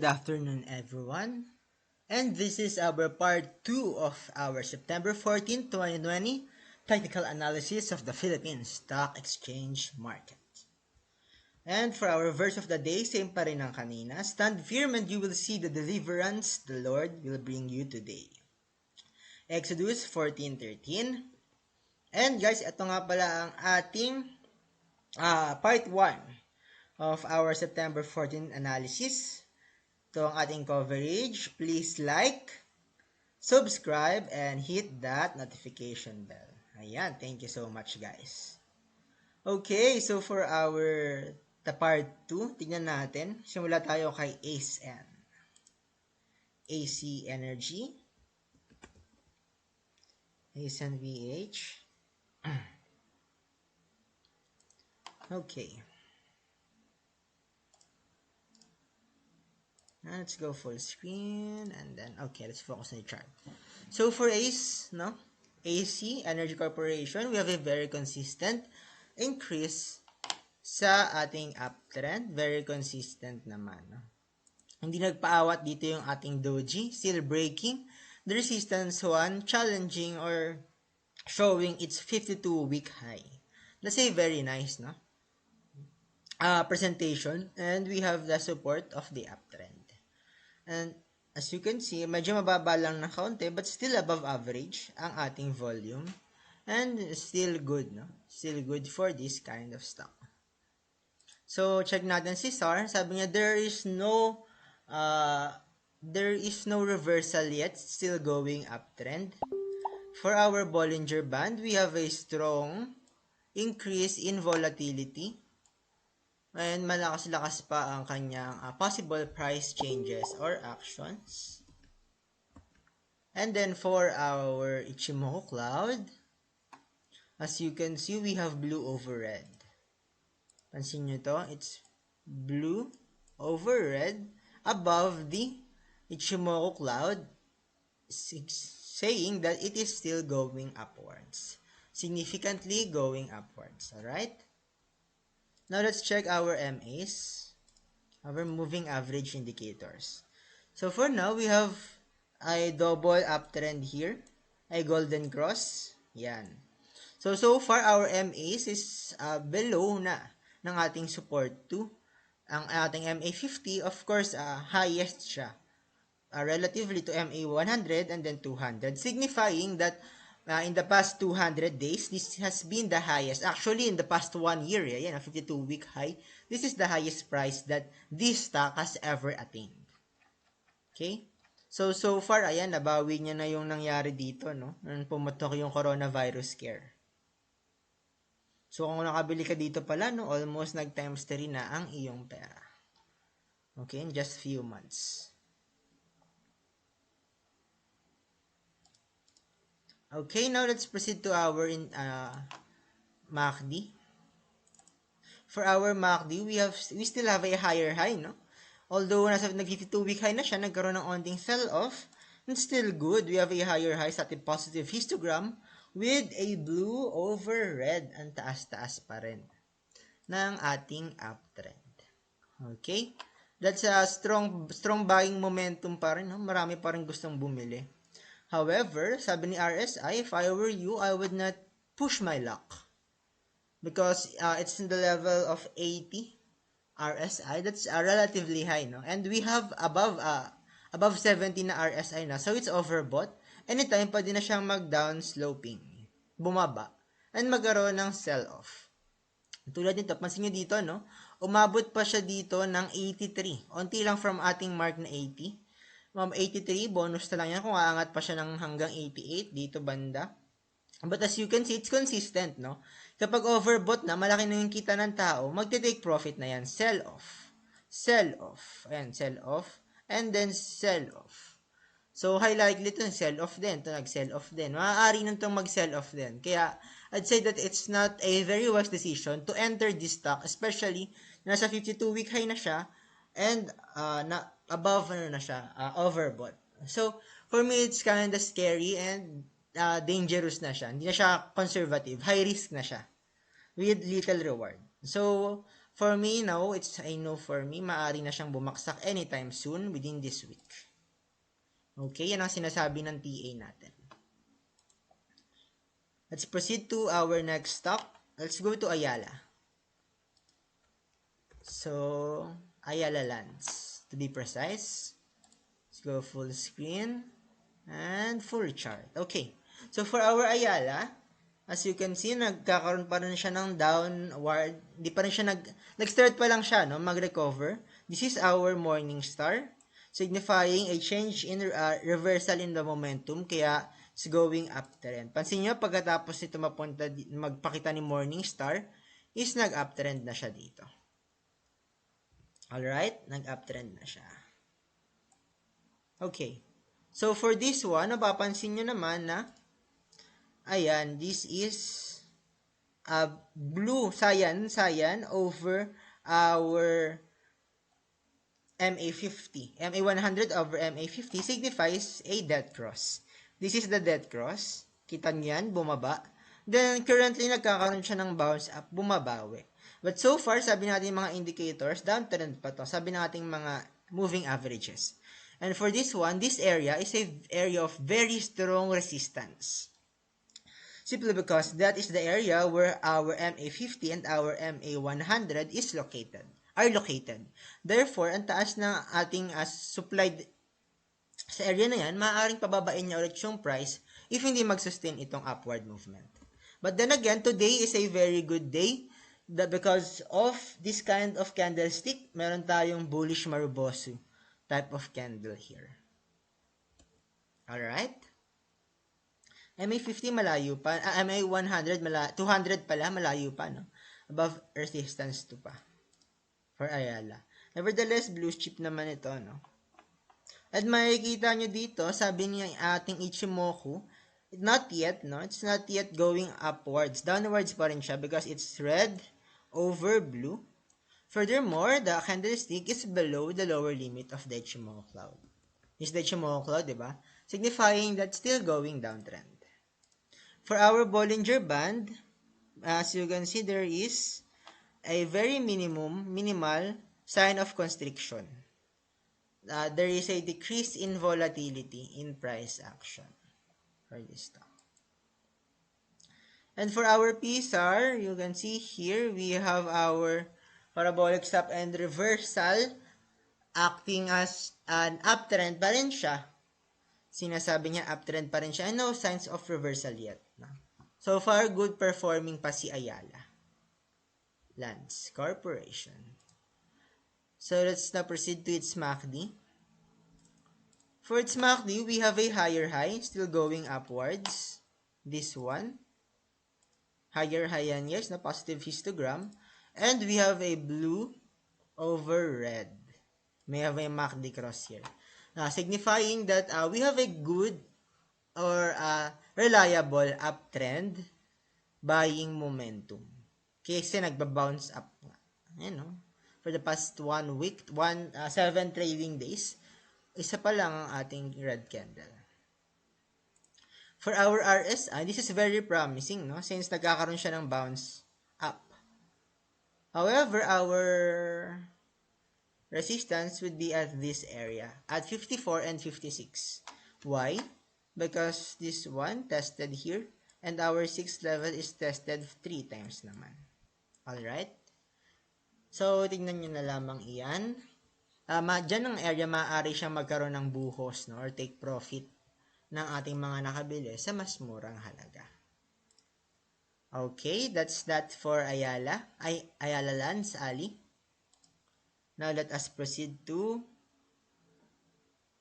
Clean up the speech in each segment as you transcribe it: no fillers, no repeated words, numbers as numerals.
good afternoon everyone. And this is our part 2 of our September 14, 2020 technical analysis of the Philippine Stock Exchange market. And for our verse of the day, same pa rin ang kanina. Stand firm and you will see the deliverance the Lord will bring you today. Exodus 14:13. And guys, ito nga pala ang ating part 1 of our September 14 analysis. Ito ang ating coverage. Please like, subscribe, and hit that notification bell. Ayan, thank you so much guys. Okay, so for the part 2, tignan natin. Simula tayo kay ACEN. AC Energy. ACEN VH. Okay. Let's go full screen and then okay, let's focus on the chart. So for AC Energy Corporation, we have a very consistent increase sa ating uptrend, very consistent naman, no? Hindi nagpaawat dito yung ating doji, still breaking the resistance one, challenging or showing its 52-week high. That's a very nice, no? Presentation, and we have the support of the uptrend. And as you can see, medyo mababa lang na kaunti but still above average ang ating volume and still good, no? Still good for this kind of stock. So check natin si SAR, sabi niya there is no reversal yet, still going uptrend. For our Bollinger Band, we have a strong increase in volatility. And malakas-lakas pa ang kanyang possible price changes or actions. And then for our Ichimoku cloud, as you can see, we have blue over red. Pansin nyo to, it's blue over red above the Ichimoku cloud, saying that it is still going upwards. Significantly going upwards, alright? Now, let's check our MAs, our moving average indicators. So, for now, we have a double uptrend here, a golden cross. Yan. So far, our MAs is below na ng ating support 2. Ang ating MA50, of course, highest siya relatively to MA100 and then 200, signifying that in the past 200 days, this has been the highest. Actually, in the past 1 year, yan, a 52-week high, this is the highest price that this stock has ever attained. Okay? So far, ayan, nabawi niya na yung nangyari dito, no? Nung pumutok yung coronavirus scare. So, kung nakabili ka dito pala, no, almost nag-times 3 na ang iyong pera. Okay? In just few months. Okay, now let's proceed to our MACD. For our MACD, we still have a higher high, no? Although nasa nag-52-week high na siya, nagkaroon ng onting sell-off, and still good. We have a higher high sa ating positive histogram with a blue over red. Ang taas-taas pa rin ng ating uptrend. Okay? That's a strong buying momentum pa rin, no? Marami pa rin gustong bumili. However, sabi ni RSI, if I were you, I would not push my luck. Because it's in the level of 80 RSI. That's relatively high, no? And we have above 70 na RSI na. So, it's overbought. Anytime, pwede na siyang mag-down sloping. Bumaba. And magkaroon ng sell-off. Tulad nito, pansin nyo dito, no? Umabot pa siya dito ng 83. Unti lang from ating mark na 80. 83, bonus na lang yan kung aangat pa siya ng hanggang 88 dito banda. But as you can see, it's consistent, no? Kapag overbought na, malaki na yung kita ng tao, magte-take profit na yan. Sell off. Sell off. Ayan, sell off. And then sell off. So, high likely ito sell off din. Ito nag-sell off din. Maaari nang itong mag-sell off din. Kaya, I'd say that it's not a very wise decision to enter this stock, especially nasa 52-week high na siya and above na siya, overbought. So, for me, it's kind of scary and dangerous na siya. Hindi na siya conservative. High risk na siya with little reward. So, For me, no, it's a no for me. Maaari na siyang bumaksak anytime soon within this week. Okay, yan ang sinasabi ng TA natin. Let's proceed to our next stock. Let's go to Ayala. So, Ayala Lands, to be precise. Let's go full screen and full chart. Okay. So, for our Ayala, as you can see, nagkakaroon pa rin siya ng downward. Di pa rin siya nag-start pa lang siya, no? Mag-recover. This is our morning star, signifying a change in reversal in the momentum. Kaya, it's going uptrend. Pansin nyo, pagkatapos ito magpakita ni morning star, is nag-uptrend na siya dito. Alright? Nag-uptrend na siya. Okay. So, for this one, napapansin nyo naman na, ayan, this is blue, cyan over our MA50. MA100 over MA50 signifies a dead cross. This is the dead cross. Kita nyo yan, bumaba. Then, currently, nagkakaroon siya ng bounce up, bumabawi. But so far, sabi natin mga indicators, downtrend pa to. Sabi natin mga moving averages. And for this one, this area is a area of very strong resistance. Simply because that is the area where our MA50 and our MA100 are located. Therefore, ang taas ng ating supply sa area na yan, maaaring pababain niya ulit yung price if hindi mag-sustain itong upward movement. But then again, today is a very good day because of this kind of candlestick, meron tayong bullish Marubosu type of candle here. Alright? MA50 malayo pa. MA100, 200 pala, malayo pa, no? Above resistance 2 pa. For Ayala. Nevertheless, blue chip naman ito, no? At makikita nyo dito, sabi niya ating Ichimoku, not yet, no? It's not yet going upwards. Downwards pa rin siya because it's red over blue. Furthermore, the candlestick is below the lower limit of the Ichimoku cloud. This is the Ichimoku cloud, diba? Signifying that still going downtrend. For our Bollinger Band, as you can see, there is a very minimal sign of constriction. There is a decrease in volatility in price action for this stock. And for our PSAR, you can see here, we have our parabolic stop and reversal acting as an uptrend pa rin siya. Sinasabi niya uptrend pa rin siya and no signs of reversal yet. So far, good performing pa si Ayala Lands Corporation. So let's now proceed to its MACD. For its MACD, we have a higher high still going upwards. This one. Higher high yan, yes, na positive histogram. And we have a blue over red. May have a MACD cross here. Signifying that we have a good or reliable uptrend buying momentum. Kasi nagba-bounce up nga. You know, for the past 1 week, 7 trading days, isa pa lang ang ating red candle. For our RSI, this is very promising, no? Since nagkakaroon siya ng bounce up. However, our resistance would be at this area, at 54 and 56. Why? Because this one tested here, and our 6th level is tested 3 times naman. Alright? So, tignan nyo na lamang iyan. Dyan ang area, maaari siyang magkaroon ng buhos, no? Or take profit ng ating mga nakabili sa mas murang halaga. Okay, that's that for Ayala Lands, Ali. Now, let us proceed to,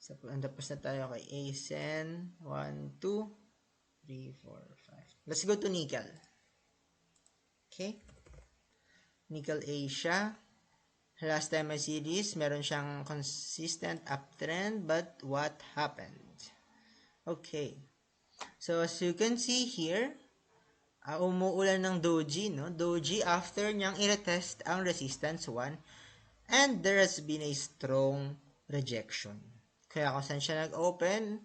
tapos na tayo kay ACEN, 1, 2, 3, 4, 5. Let's go to NIKL. Okay. NIKL Asia. Last time I see this, meron siyang consistent uptrend, but what happened? Okay. So, as you can see here, umuulan ng doji, no? Doji after niyang i-retest ang resistance 1 and there has been a strong rejection. Kaya kung saan siya nag-open,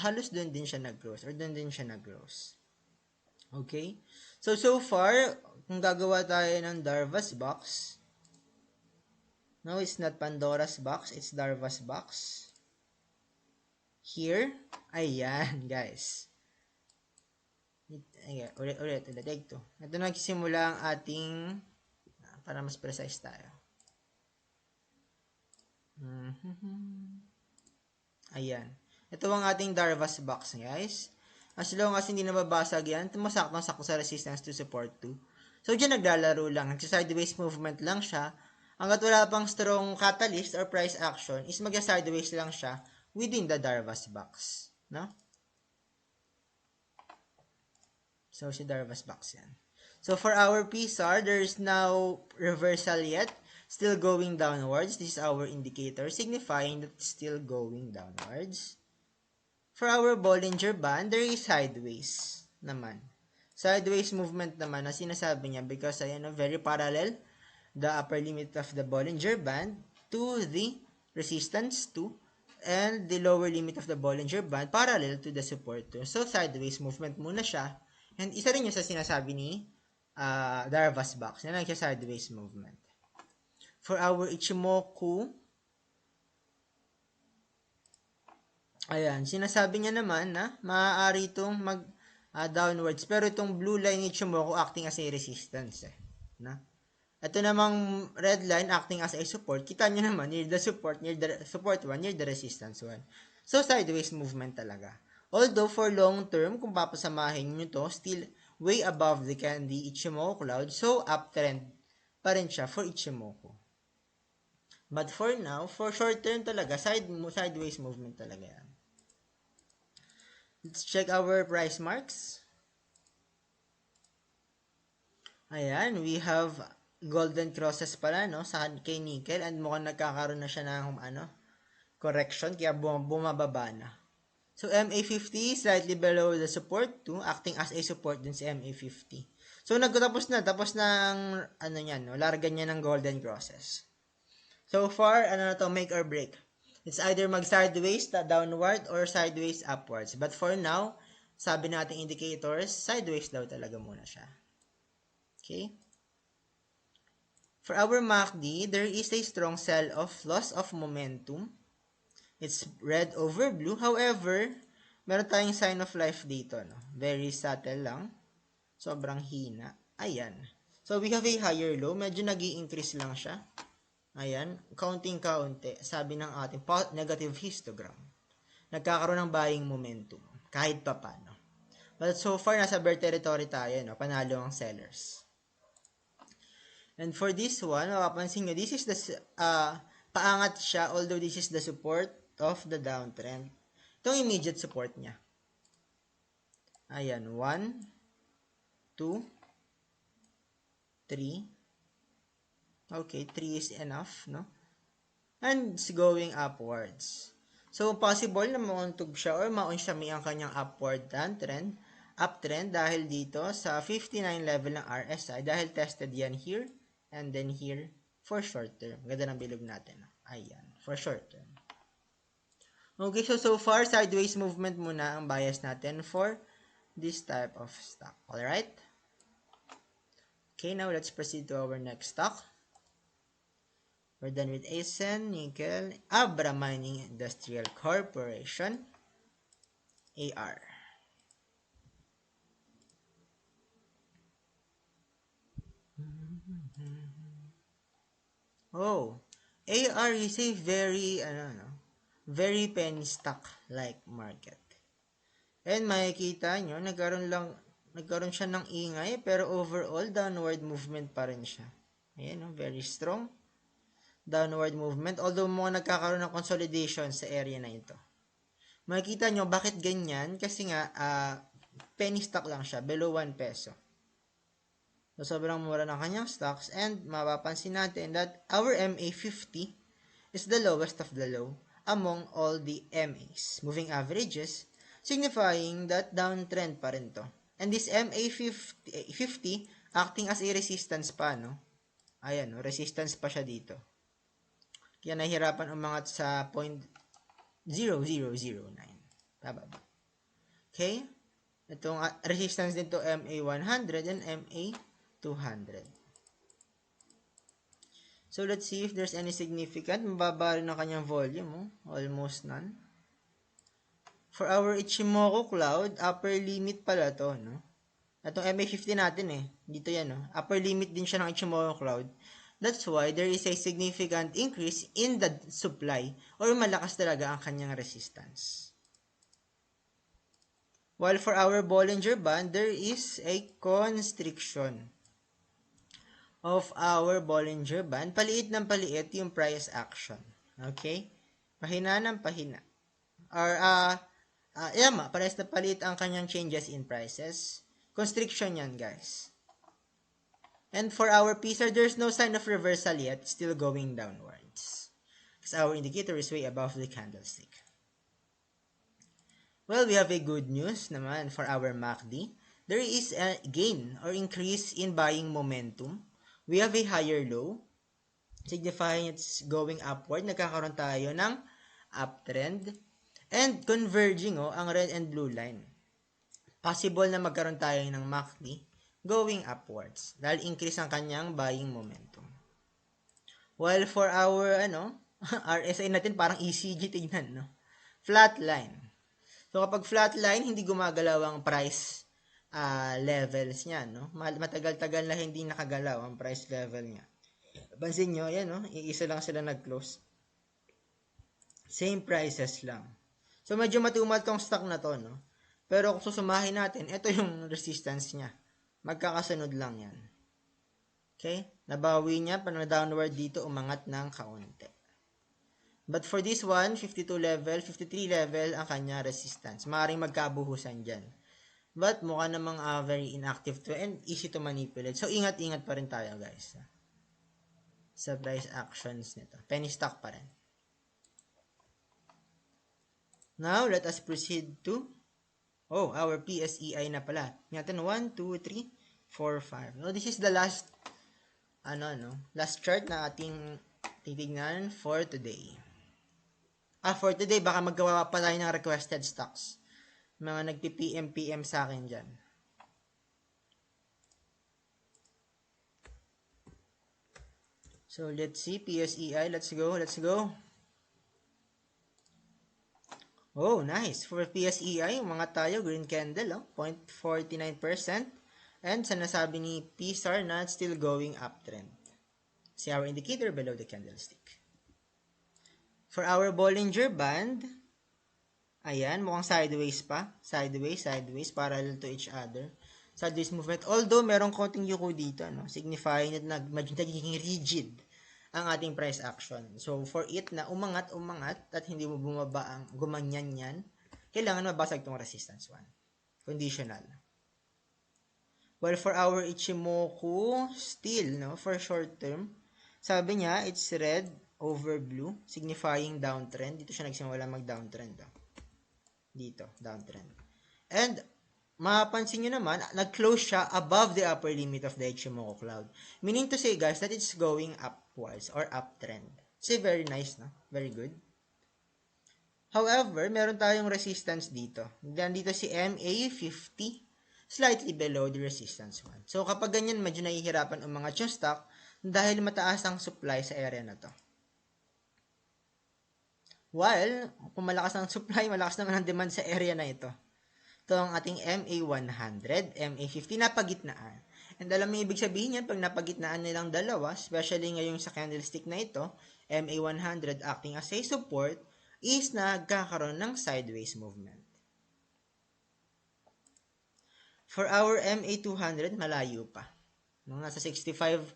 halos doon din siya nag-close or doon din siya nag-close. Okay? So far, kung gagawa tayo ng Darvas box, No, it's not Pandora's box. It's Darva's box. Here. Ayan, guys. Ayan, ulit. Take 2. Ito na nagsisimula ang ating, para mas precise tayo. Ayan. Ito ang ating Darva's box, guys. As long as hindi nababasag yan, tumasakto sa resistance to support 2. So, dyan naglalaro lang. Nagsa-sideways movement lang siya. Hanggat wala pang strong catalyst or price action, is mag-sideways lang siya within the Darva's box. No? So, si Darva's box yan. So, for our PSAR, there is now reversal yet. Still going downwards. This is our indicator signifying that it's still going downwards. For our Bollinger Band, there is sideways naman. Sideways movement naman na sinasabi niya because ayan, very parallel the upper limit of the Bollinger Band to the resistance 2 and the lower limit of the Bollinger Band parallel to the support 2. So, sideways movement muna siya. And isa rin yung sa sinasabi ni Darva's box na sideways movement. For our Ichimoku, ayan, sinasabi niya naman na maaari itong downwards. Pero itong blue line ni Ichimoku acting as a resistance. Na? Ito namang red line acting as a support. Kita nyo naman, near the support 1, near the resistance 1. So, sideways movement talaga. Although, for long term, kung papasamahin nyo to, still way above the candy Ichimoku cloud. So, uptrend pa rin siya for Ichimoku. But for now, for short term talaga, sideways movement talaga yan. Let's check our price marks. Ayan, we have golden crosses pala, no, sa kay nickel, and mukhang nagkakaroon na siya ng correction, kaya bumababa na. So, MA50 slightly below the support 2, acting as a support din si MA50. So, tapos na ang niyan, no, larga niya ng golden crosses. So far, make or break. It's either mag-sideways downward or sideways upwards. But for now, sabi nating indicators, sideways daw talaga muna siya. Okay? For our MACD, there is a strong sell-off, loss of momentum. It's red over blue. However, meron tayong sign of life dito. No? Very subtle lang. Sobrang hina. Ayan. So, we have a higher low. Medyo nag-i-increase lang siya. Ayan, kaunting-kaunti, sabi ng ating negative histogram. Nagkakaroon ng buying momentum, kahit pa paano. But so far, nasa bear territory tayo, no? Panalo ang sellers. And for this one, mapapansin nyo, this is the, paangat siya, although this is the support of the downtrend. Itong immediate support niya. Ayan, 1, 2, 3, okay, 3 is enough, no? And it's going upwards. So, possible na mauntog siya or maunsyami ang kanyang upward uptrend dahil dito sa 59 level ng RSI dahil tested yan here and then here for short term. Ganda ng bilog natin. Ayan, for short term. Okay, so far, sideways movement muna ang bias natin for this type of stock. Alright? Okay, now let's proceed to our next stock. We're done with ACEN, NIKL, Abra Mining Industrial Corporation, AR. Oh, AR is a very, very penny stock-like market. And makikita nyo, nagkaroon siya ng ingay, pero overall, downward movement pa rin siya. Ayan, very strong downward movement, although mga nagkakaroon ng consolidation sa area na ito. Makikita nyo, bakit ganyan? Kasi nga, penny stock lang siya, below 1 peso. So, sobrang mura ng kanyang stocks, and mapapansin natin that our MA50 is the lowest of the low among all the MAs. Moving averages, signifying that downtrend pa rin to. And this MA50 acting as a resistance pa, no? Ayan, resistance pa siya dito. Kaya nahihirapan umangat sa 0.0009. Pababa. Okay? Itong resistance dito MA100 and MA200. So, let's see if there's any significant. Mababa rin ang kanyang volume, oh. Almost none. For our Ichimoku cloud, upper limit pala to, no? Itong MA50 natin eh. Dito yan, no? Upper limit din siya ng Ichimoku cloud. That's why there is a significant increase in the supply or malakas talaga ang kanyang resistance. While for our Bollinger Band, there is a constriction of our Bollinger Band. Paliit ng paliit yung price action. Okay? Pahina ng pahina. Or, parehas na paliit ang kanyang changes in prices. Constriction yan, guys. And for our PSEI, there's no sign of reversal yet. Still going downwards. Because our indicator is way above the candlestick. Well, we have a good news naman for our MACD. There is a gain or increase in buying momentum. We have a higher low, signifying it's going upward. Nagkakaroon tayo ng uptrend. And converging ang red and blue line. Possible na magkaroon tayo ng MACD going upwards. Dahil increase ang kanyang buying momentum. While for our RSI natin parang ECG tignan, no? Flat line. So kapag flat line, hindi gumagalaw ang price levels niya, no? Matagal-tagal na hindi nakagalaw ang price level niya. Pansin nyo, yan, no? Iisa lang sila nag-close. Same prices lang. So medyo matumal tong stock na to, no? Pero kung susumahin natin, ito yung resistance niya. Magkakasunod lang yan. Okay? Nabawi niya, pag na-downward dito, umangat ng kaunti. But for this one, 52 level, 53 level ang kanya resistance. Maaaring magkabuhusan dyan. But mukha namang very inactive to and easy to manipulate. So ingat-ingat pa rin tayo, guys. Sa price actions nito. Penny stock pa rin. Now, let us proceed to our PSEI na pala. Natin 1, 2, 3, 4, 5. No, this is the last last chart na ating titignan for today. For today, baka maggawa pa tayo ng requested stocks. Mga nagpi-PM sa akin dyan. So, let's see. PSEI. Let's go. Oh, nice. For PSEI, mga tayo, green candle, 0.49%. And sa nasabi ni PSAR na still going uptrend. See our indicator below the candlestick. For our Bollinger Band, ayan, mukhang sideways pa. Sideways, parallel to each other. Sideways movement. Although, merong konting yuko dito, no? Signifying na nagiging rigid ang ating price action. So, for it na umangat at hindi mo bumaba ang gumanyan yan, kailangan mabasag itong resistance 1. Conditional. Well, for our Ichimoku, still, no? For short term, sabi niya, it's red over blue, signifying downtrend. Dito siya nagsimula mag-downtrend. Dito, downtrend. And, mapapansin nyo naman, nag-close siya above the upper limit of the Ichimoku cloud. Meaning to say, guys, that it's going upwards or uptrend. So, very nice, no? Very good. However, meron tayong resistance dito. Dito si MA50, slightly below the resistance 1. So, kapag ganyan, medyo nahihirapan umangat yung stock dahil mataas ang supply sa area na to. While, kung malakas ang supply, malakas naman ang demand sa area na ito. Ito ang ating MA100, MA50, napagitnaan. And alam mo ibig sabihin yan, pag napagitnaan nilang dalawa, especially ngayong sa candlestick na ito, MA100 acting as a support, is nagkakaroon ng sideways movement. For our MA200, malayo pa. Nasa 6,500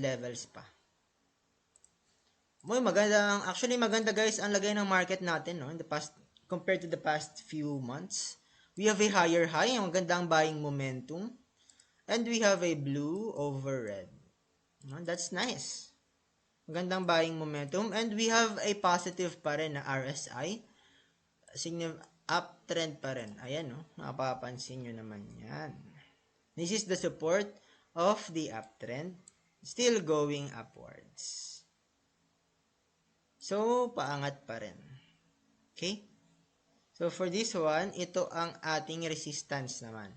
levels pa. Maganda guys ang lagay ng market natin, no? In the past, compared to the past few months. We have a higher high, ang magandang buying momentum. And we have a blue over red. No? That's nice. Magandang buying momentum. And we have a positive pa rin na RSI. Uptrend pa rin. Ayan, no? Mapapansin nyo naman yan. This is the support of the uptrend. Still going upwards. So, paangat pa rin. Okay? So, for this one, ito ang ating resistance naman.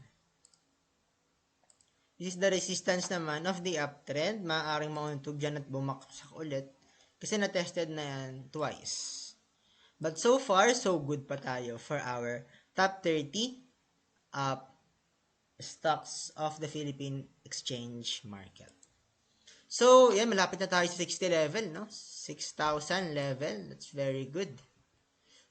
This is the resistance naman of the uptrend. Maaaring mauntog dyan at bumaksak ulit. Kasi na-tested na yan twice. But so far, so good pa tayo for our top 30 stocks of the Philippine exchange market. So, yan, malapit na tayo sa 60 level, no? 6,000 level. That's very good.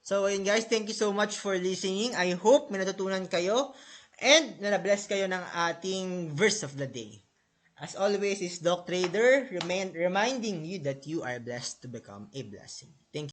So, ayun guys, thank you so much for listening. I hope may natutunan kayo and na-bless kayo ng ating verse of the day. As always, is Doc Trader reminding you that you are blessed to become a blessing. Thank you.